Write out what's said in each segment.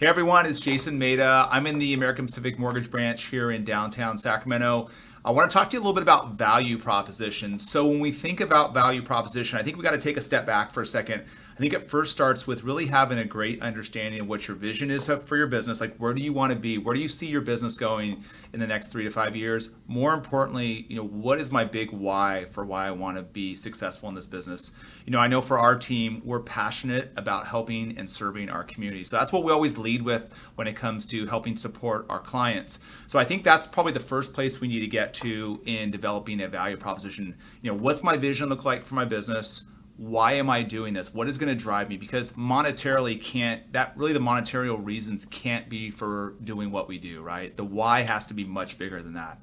Hey everyone, it's Jason Maida. I'm in the American Pacific Mortgage Branch here in downtown Sacramento. I want to talk to you a little bit about value proposition. So when we think about value proposition, I think we got to take a step back for a second. I think it first starts with really having a great understanding of what your vision is for your business. Like, where do you want to be? Where do you see your business going in the next 3 to 5 years? More importantly, what is my big why for why I want to be successful in this business? I know for our team, we're passionate about helping and serving our community. So that's what we always lead with when it comes to helping support our clients. So I think that's probably the first place we need to get to in developing a value proposition. What's my vision look like for my business? Why am I doing this? What is going to drive me? Because monetarily the monetary reasons can't be for doing what we do, right? The why has to be much bigger than that.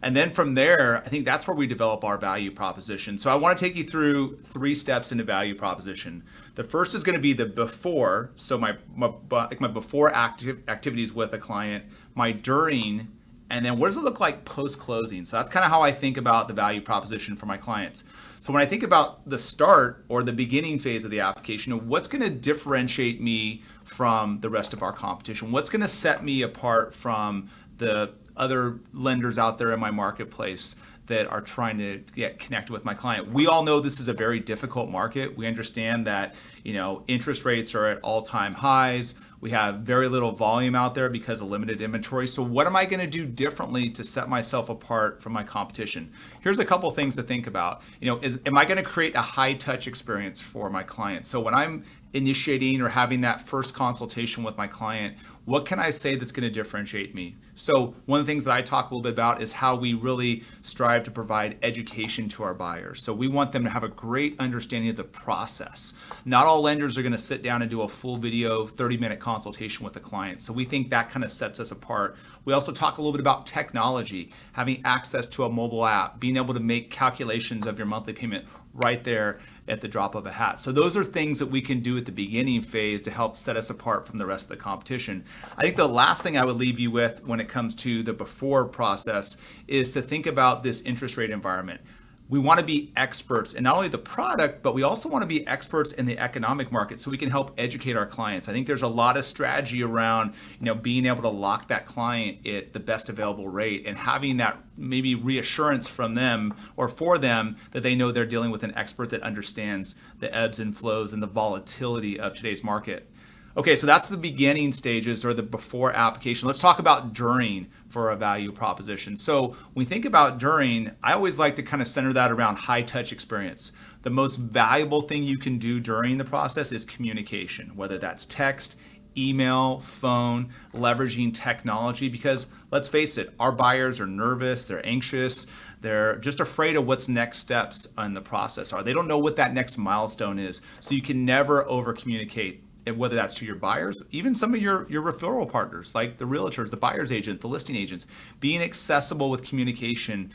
And then from there, I think that's where we develop our value proposition. So I want to take you through 3 steps into value proposition. The first is going to be the before. So my before activities with a client, my during, and then what does it look like post-closing? So that's kind of how I think about the value proposition for my clients. So when I think about the start or the beginning phase of the application, what's going to differentiate me from the rest of our competition? What's going to set me apart from the other lenders out there in my marketplace that are trying to get connected with my client? We all know this is a very difficult market. We understand that, interest rates are at all-time highs. We have very little volume out there because of limited inventory. So what am I going to do differently to set myself apart from my competition? Here's a couple things to think about. Am I going to create a high-touch experience for my client? So when I'm initiating or having that first consultation with my client, what can I say that's going to differentiate me? So one of the things that I talk a little bit about is how we really strive to provide education to our buyers. So we want them to have a great understanding of the process. Not all lenders are going to sit down and do a full video 30-minute consultation with the client. So we think that kind of sets us apart. We also talk a little bit about technology, having access to a mobile app, being able to make calculations of your monthly payment right there at the drop of a hat. So those are things that we can do at the beginning phase to help set us apart from the rest of the competition. I think the last thing I would leave you with when it comes to the before process is to think about this interest rate environment. We want to be experts in not only the product, but we also want to be experts in the economic market so we can help educate our clients. I think there's a lot of strategy around, being able to lock that client at the best available rate and having that maybe reassurance from them or for them that they know they're dealing with an expert that understands the ebbs and flows and the volatility of today's market. Okay, so that's the beginning stages or the before application. Let's talk about during for a value proposition. So when we think about during, I always like to kind of center that around high touch experience. The most valuable thing you can do during the process is communication, whether that's text, email, phone, leveraging technology, because let's face it, our buyers are nervous, they're anxious, they're just afraid of what's next steps in the process are. They don't know what that next milestone is. So you can never over communicate, whether that's to your buyers, even some of your referral partners, like the realtors, the buyer's agent, the listing agents. Being accessible with communication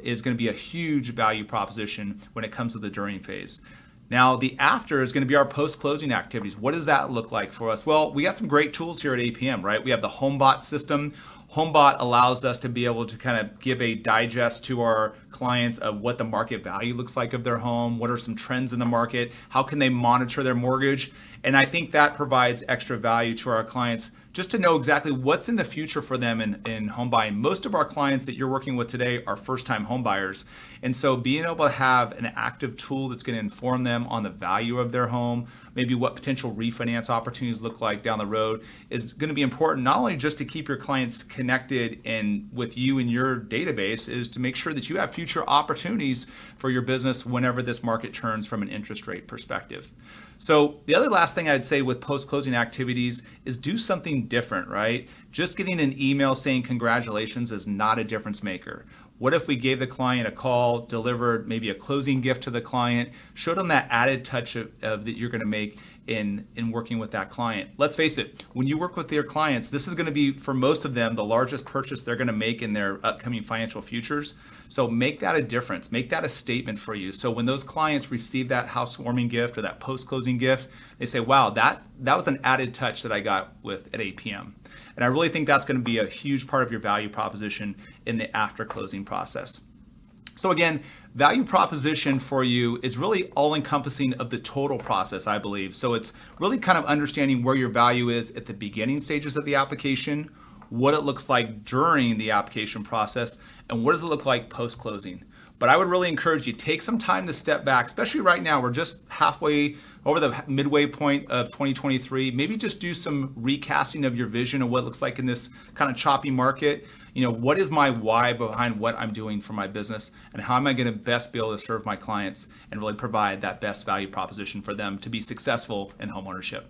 is going to be a huge value proposition when it comes to the during phase. Now, the after is going to be our post-closing activities. What does that look like for us? Well, we got some great tools here at APM, right? We have the HomeBot system. HomeBot allows us to be able to kind of give a digest to our clients of what the market value looks like of their home, what are some trends in the market, how can they monitor their mortgage. And I think that provides extra value to our clients just to know exactly what's in the future for them in home buying. Most of our clients that you're working with today are first-time home buyers. And so being able to have an active tool that's going to inform them on the value of their home, maybe what potential refinance opportunities look like down the road, is going to be important, not only just to keep your clients connected and with you in your database, is to make sure that you have future opportunities for your business whenever this market turns from an interest rate perspective. So the other last thing I'd say with post-closing activities is do something different, right? Just getting an email saying congratulations is not a difference maker. What if we gave the client a call, delivered maybe a closing gift to the client, showed them that added touch of that you're going to make in working with that client? Let's face it, when you work with your clients, this is going to be, for most of them, the largest purchase they're going to make in their upcoming financial futures. So make that a difference. Make that a statement for you. So when those clients receive that housewarming gift or that post-closing gift, they say, wow, that was an added touch that I got at APM. And I really think that's going to be a huge part of your value proposition in the after closing process. So again, value proposition for you is really all encompassing of the total process, I believe. So it's really kind of understanding where your value is at the beginning stages of the application, what it looks like during the application process, and what does it look like post-closing. But I would really encourage you, take some time to step back, especially right now. We're just halfway over the midway point of 2023. Maybe just do some recasting of your vision of what it looks like in this kind of choppy market. What is my why behind what I'm doing for my business, and how am I going to best be able to serve my clients and really provide that best value proposition for them to be successful in homeownership?